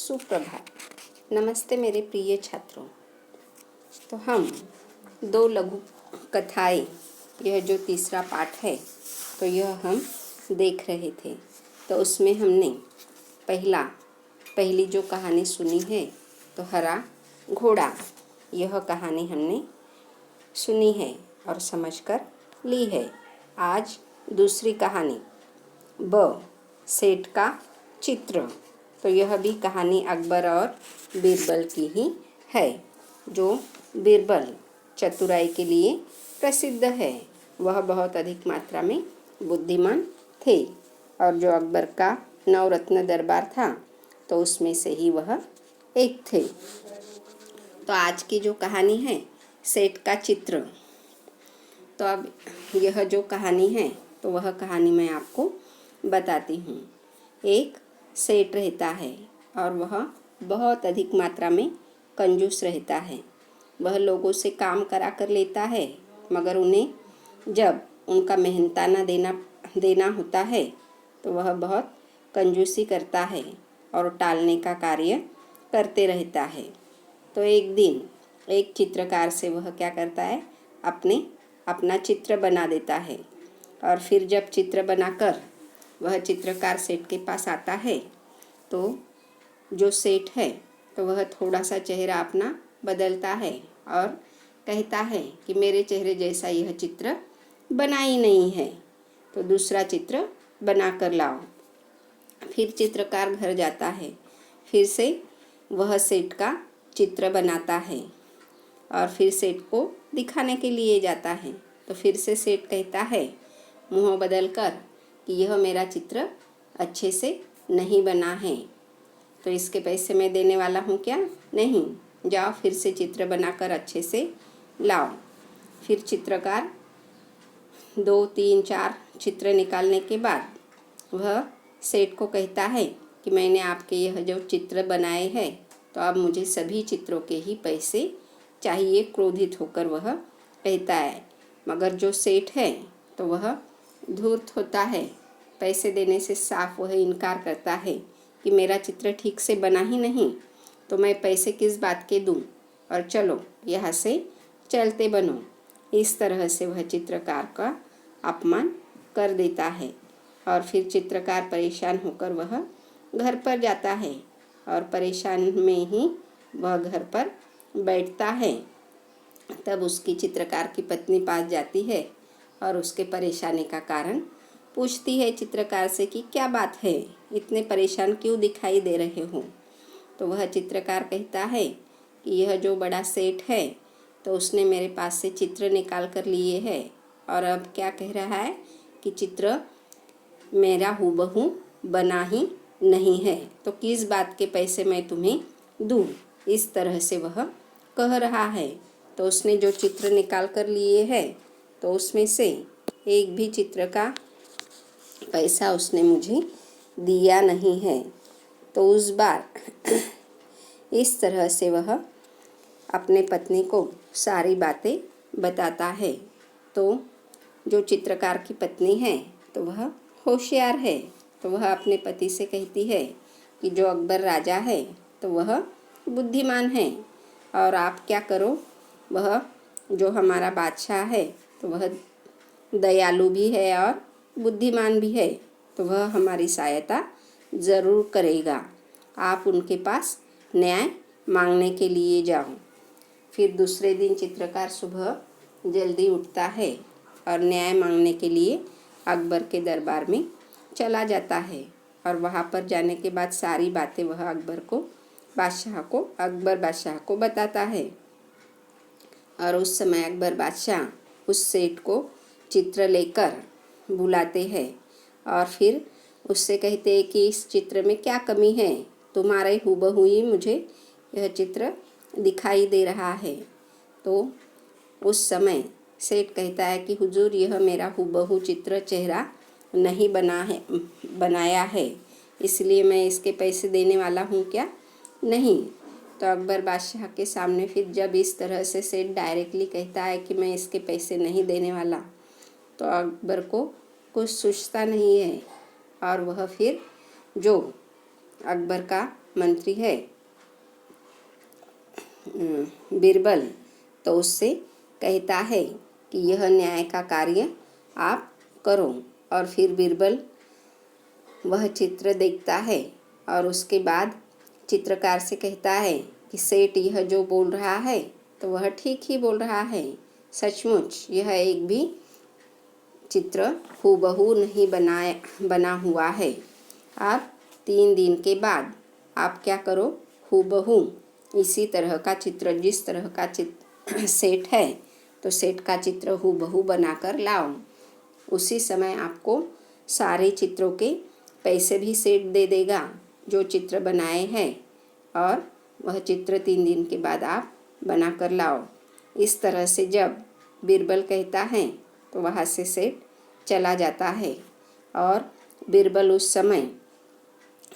सुप्रभात। नमस्ते मेरे प्रिय छात्रों। तो हम दो लघु कथाएं, यह जो तीसरा पाठ है तो यह हम देख रहे थे। तो उसमें हमने पहली जो कहानी सुनी है तो हरा घोड़ा, यह कहानी हमने सुनी है और समझकर ली है। आज दूसरी कहानी सेठ का चित्र। तो यह भी कहानी अकबर और बीरबल की ही है। जो बीरबल चतुराई के लिए प्रसिद्ध है, वह बहुत अधिक मात्रा में बुद्धिमान थे और जो अकबर का नवरत्न दरबार था तो उसमें से ही वह एक थे। तो आज की जो कहानी है सेठ का चित्र। तो अब यह जो कहानी है तो वह कहानी मैं आपको बताती हूँ। एक सेठ रहता है और वह बहुत अधिक मात्रा में कंजूस रहता है। वह लोगों से काम करा कर लेता है, मगर उन्हें जब उनका मेहनताना देना होता है तो वह बहुत कंजूसी करता है और टालने का कार्य करते रहता है। तो एक दिन एक चित्रकार से वह क्या करता है, अपना चित्र बना देता है। और फिर जब चित्र बनाकर वह चित्रकार सेठ के पास आता है तो जो सेठ है तो वह थोड़ा सा चेहरा अपना बदलता है और कहता है कि मेरे चेहरे जैसा यह चित्र बना ही नहीं है, तो दूसरा चित्र बना कर लाओ। फिर चित्रकार घर जाता है, फिर से वह सेठ का चित्र बनाता है और फिर सेठ को दिखाने के लिए जाता है। तो फिर से सेठ कहता है मुँह बदल कर कि यह मेरा चित्र अच्छे से नहीं बना है, तो इसके पैसे मैं देने वाला हूँ क्या? नहीं, जाओ फिर से चित्र बनाकर अच्छे से लाओ। फिर चित्रकार 2, 3, 4 चित्र निकालने के बाद वह सेठ को कहता है कि मैंने आपके यह जो चित्र बनाए हैं तो अब मुझे सभी चित्रों के ही पैसे चाहिए। क्रोधित होकर वह कहता है, मगर जो सेठ है तो वह धूर्त होता है, पैसे देने से साफ वह इनकार करता है कि मेरा चित्र ठीक से बना ही नहीं, तो मैं पैसे किस बात के दूं, और चलो यहाँ से चलते बनो। इस तरह से वह चित्रकार का अपमान कर देता है और फिर चित्रकार परेशान होकर वह घर पर जाता है और परेशान में ही वह घर पर बैठता है। तब उसकी चित्रकार की पत्नी पास जाती है और उसके परेशानी का कारण पूछती है चित्रकार से कि क्या बात है, इतने परेशान क्यों दिखाई दे रहे हो। तो वह चित्रकार कहता है कि यह जो बड़ा सेठ है तो उसने मेरे पास से चित्र निकाल कर लिए है और अब क्या कह रहा है कि चित्र मेरा हूबहू बना ही नहीं है, तो किस बात के पैसे मैं तुम्हें दूँ। इस तरह से वह कह रहा है। तो उसने जो चित्र निकाल कर लिए है तो उसमें से एक भी चित्र का पैसा उसने मुझे दिया नहीं है। तो उस बार इस तरह से वह अपने पत्नी को सारी बातें बताता है। तो जो चित्रकार की पत्नी है तो वह होशियार है, तो वह अपने पति से कहती है कि जो अकबर राजा है तो वह बुद्धिमान है और आप क्या करो, वह जो हमारा बादशाह है तो वह दयालु भी है और बुद्धिमान भी है, तो वह हमारी सहायता ज़रूर करेगा। आप उनके पास न्याय मांगने के लिए जाओ। फिर दूसरे दिन चित्रकार सुबह जल्दी उठता है और न्याय मांगने के लिए अकबर के दरबार में चला जाता है और वहाँ पर जाने के बाद सारी बातें वह अकबर बादशाह को बताता है। और उस समय अकबर बादशाह उस सेठ को चित्र लेकर बुलाते हैं और फिर उससे कहते हैं कि इस चित्र में क्या कमी है, तुम्हारे हूबहू ही मुझे यह चित्र दिखाई दे रहा है। तो उस समय सेठ कहता है कि हुजूर, यह मेरा हूबहू चित्र चेहरा नहीं बनाया है, इसलिए मैं इसके पैसे देने वाला हूँ क्या? नहीं। तो अकबर बादशाह के सामने फिर जब इस तरह से सेठ डायरेक्टली कहता है कि मैं इसके पैसे नहीं देने वाला, तो अकबर को कुछ सूझता नहीं है और वह फिर जो अकबर का मंत्री है बीरबल, तो उससे कहता है कि यह न्याय का कार्य आप करो। और फिर बीरबल वह चित्र देखता है और उसके बाद चित्रकार से कहता है कि सेठ यह जो बोल रहा है तो वह ठीक ही बोल रहा है। सचमुच यह एक भी चित्र हूबहू नहीं बना हुआ है। आप 3 दिन के बाद आप क्या करो, हूबहू इसी तरह का चित्र, जिस तरह का चित्र सेठ है तो सेठ का चित्र हूबहू बनाकर लाओ। उसी समय आपको सारे चित्रों के पैसे भी सेठ दे देगा जो चित्र बनाए हैं, और वह चित्र 3 दिन के बाद आप बना कर लाओ। इस तरह से जब बीरबल कहता है तो वहाँ से सेठ चला जाता है। और बीरबल उस समय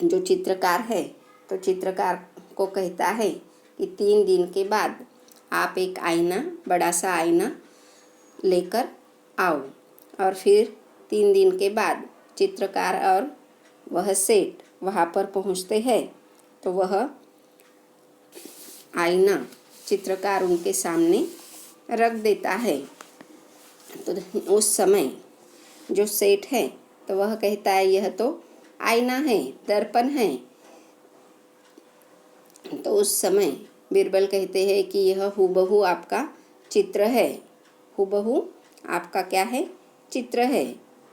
जो चित्रकार है तो चित्रकार को कहता है कि 3 दिन के बाद आप एक आईना, बड़ा सा आईना लेकर आओ। और फिर 3 दिन के बाद चित्रकार और वह सेठ वहाँ पर पहुँचते हैं तो वह आईना चित्रकार उनके सामने रख देता है। तो उस समय जो सेठ है तो वह कहता है यह तो आईना है, दर्पण है। तो उस समय बीरबल कहते हैं कि यह हूबहू आपका चित्र है, हूबहू आपका क्या है, चित्र है।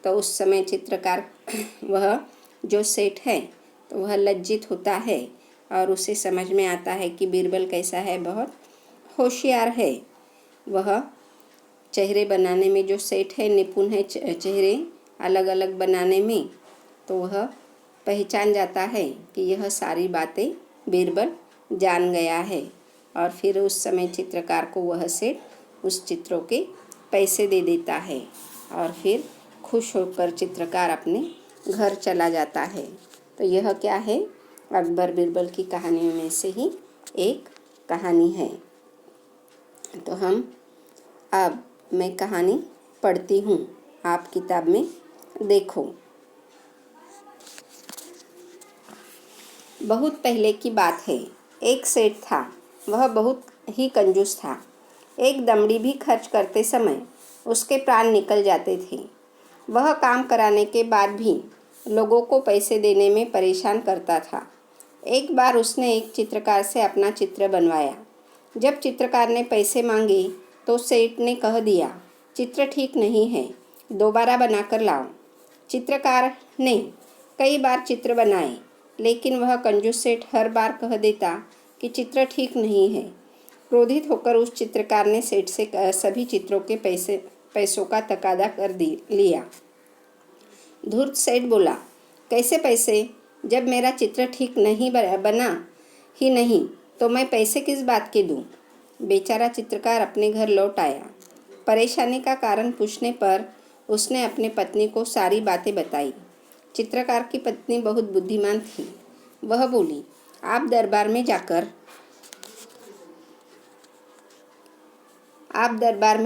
तो उस समय चित्रकार वह जो सेठ है तो वह लज्जित होता है और उसे समझ में आता है कि बीरबल कैसा है, बहुत होशियार है। वह चेहरे बनाने में जो सेठ है निपुण है, चेहरे अलग अलग बनाने में, तो वह पहचान जाता है कि यह सारी बातें बीरबल जान गया है। और फिर उस समय चित्रकार को वह सेठ उस चित्रों के पैसे दे देता है और फिर खुश होकर चित्रकार अपने घर चला जाता है। तो यह क्या है, अकबर बीरबल की कहानियों में से ही एक कहानी है। तो अब मैं कहानी पढ़ती हूँ, आप किताब में देखो। बहुत पहले की बात है, एक सेठ था। वह बहुत ही कंजूस था। एक दमड़ी भी खर्च करते समय उसके प्राण निकल जाते थे। वह काम कराने के बाद भी लोगों को पैसे देने में परेशान करता था। एक बार उसने एक चित्रकार से अपना चित्र बनवाया। जब चित्रकार ने पैसे मांगे तो सेठ ने कह दिया, चित्र ठीक नहीं है, दोबारा बनाकर लाओ। चित्रकार ने कई बार चित्र बनाए, लेकिन वह कंजूस सेठ हर बार कह देता कि चित्र ठीक नहीं है। क्रोधित होकर उस चित्रकार ने सेठ से सभी चित्रों के पैसों का तकादा कर लिया। धूर्त सेठ बोला, कैसे पैसे? जब मेरा चित्र ठीक नहीं बना ही नहीं तो मैं पैसे किस बात के दूं? बेचारा चित्रकार अपने घर लौट आया। परेशानी का कारण पूछने पर उसने अपनी पत्नी को सारी बातें बताई। चित्रकार की पत्नी बहुत बुद्धिमान थी। वह बोली, आप दरबार में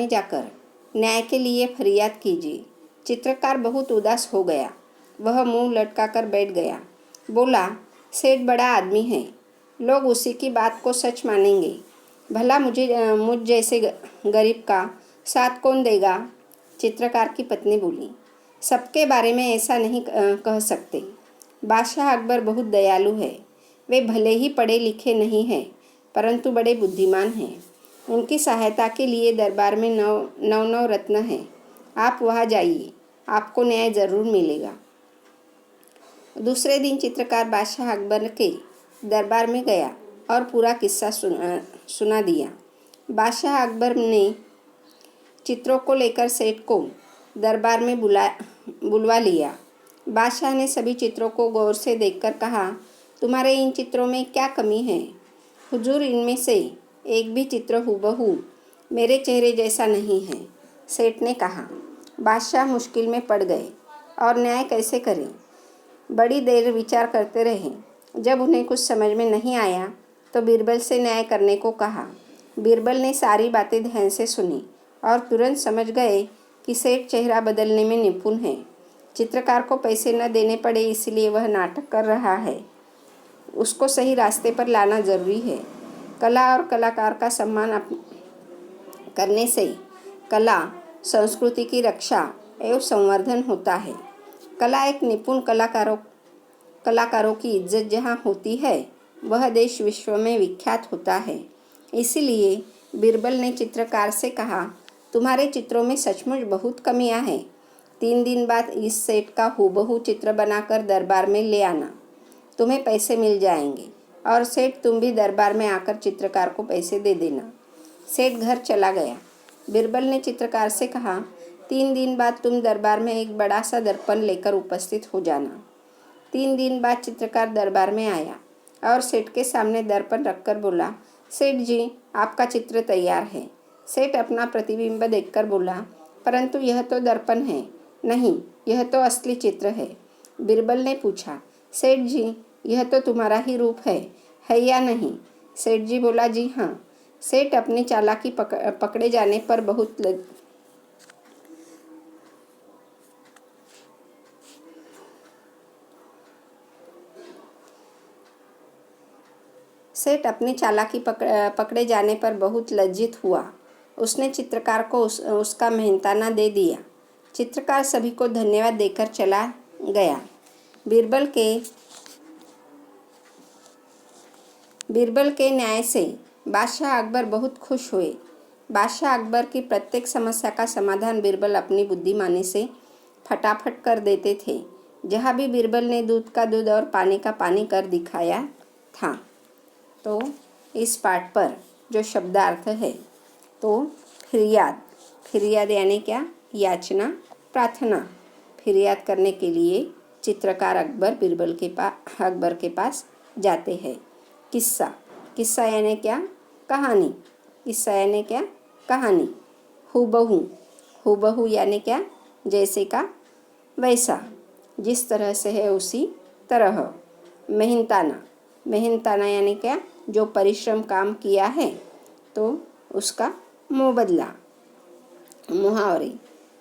जाकर न्याय के लिए फरियाद कीजिए। चित्रकार बहुत उदास हो गया। वह मुंह लटकाकर बैठ गया। बोला, सेठ बड़ा आदमी है, लोग उसी की बात को सच मानेंगे। भला मुझ जैसे गरीब का साथ कौन देगा? चित्रकार की पत्नी बोली, सबके बारे में ऐसा नहीं कह सकते। बादशाह अकबर बहुत दयालु है। वे भले ही पढ़े लिखे नहीं हैं, परंतु बड़े बुद्धिमान हैं। उनकी सहायता के लिए दरबार में नौ रत्न हैं। आप वहाँ जाइए, आपको न्याय ज़रूर मिलेगा। दूसरे दिन चित्रकार बादशाह अकबर के दरबार में गया और पूरा किस्सा सुना दिया। बादशाह अकबर ने चित्रों को लेकर सेठ को दरबार में बुलवा लिया। बादशाह ने सभी चित्रों को गौर से देखकर कहा, तुम्हारे इन चित्रों में क्या कमी है? हुजूर, इनमें से एक भी चित्र हूबहू मेरे चेहरे जैसा नहीं है, सेठ ने कहा। बादशाह मुश्किल में पड़ गए और न्याय कैसे करें। बड़ी देर विचार करते रहे। जब उन्हें कुछ समझ में नहीं आया तो बीरबल से न्याय करने को कहा। बीरबल ने सारी बातें ध्यान से सुनी और तुरंत समझ गए कि सेठ चेहरा बदलने में निपुण है। चित्रकार को पैसे न देने पड़े, इसलिए वह नाटक कर रहा है। उसको सही रास्ते पर लाना ज़रूरी है। कला और कलाकार का सम्मान करने से कला संस्कृति की रक्षा एवं संवर्धन होता है। कला एक निपुण कलाकारों की इज्जत जहाँ होती है, वह देश विश्व में विख्यात होता है। इसीलिए बीरबल ने चित्रकार से कहा, तुम्हारे चित्रों में सचमुच बहुत कमियां हैं। 3 दिन बाद इस सेट का हूबहू चित्र बनाकर दरबार में ले आना, तुम्हें पैसे मिल जाएंगे। और सेठ तुम भी दरबार में आकर चित्रकार को पैसे दे देना। सेठ घर चला गया। बीरबल ने चित्रकार से कहा, 3 दिन बाद तुम दरबार में एक बड़ा सा दर्पण लेकर उपस्थित हो जाना। 3 दिन बाद चित्रकार दरबार में आया और सेठ के सामने दर्पण रखकर बोला, सेठ जी, आपका चित्र तैयार है। सेठ अपना प्रतिबिंब देखकर बोला, परंतु यह तो दर्पण है। नहीं, यह तो असली चित्र है। बीरबल ने पूछा, सेठ जी, यह तो तुम्हारा ही रूप है या नहीं? सेठ जी बोला, जी हाँ। सेठ अपनी चालाकी पकड़े जाने पर बहुत सेठ अपनी चालाकी पकड़े जाने पर बहुत लज्जित हुआ। उसने चित्रकार को उसका मेहनताना दे दिया। चित्रकार सभी को धन्यवाद देकर चला गया। बीरबल के न्याय से बादशाह अकबर बहुत खुश हुए। बादशाह अकबर की प्रत्येक समस्या का समाधान बीरबल अपनी बुद्धिमानी से फटाफट कर देते थे। जहाँ भी बीरबल ने दूध का दूध और पानी का पानी कर दिखाया था। तो इस पाठ पर जो शब्दार्थ है, तो फिरियाद यानी क्या? याचना, प्रार्थना। फिरियाद करने के लिए चित्रकार अकबर के पास जाते हैं। किस्सा यानी क्या? कहानी। किस्सा यानी क्या? कहानी। हूबहू यानी क्या? जैसे का वैसा, जिस तरह से है उसी तरह। मेहनताना यानी क्या? जो परिश्रम काम किया है तो उसका मुबदला। मुहावरे।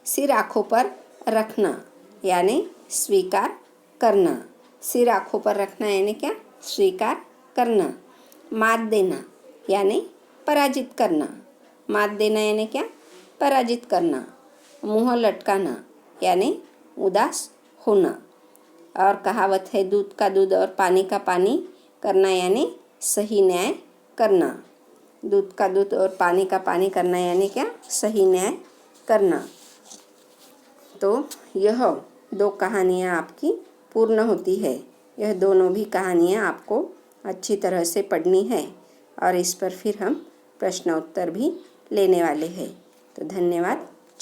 सिर आँखों पर रखना यानी स्वीकार करना। सिर आँखों पर रखना यानी क्या? स्वीकार करना। मात देना यानी पराजित करना। मात देना यानी क्या? पराजित करना। मुँह लटकाना यानी उदास होना। और कहावत है, दूध का दूध और पानी का पानी करना यानी सही न्याय करना। दूध का दूध और पानी का पानी करना यानी क्या? सही न्याय करना। तो यह 2 कहानियाँ आपकी पूर्ण होती है। यह दोनों भी कहानियाँ आपको अच्छी तरह से पढ़नी है और इस पर फिर हम प्रश्न उत्तर भी लेने वाले हैं। तो धन्यवाद।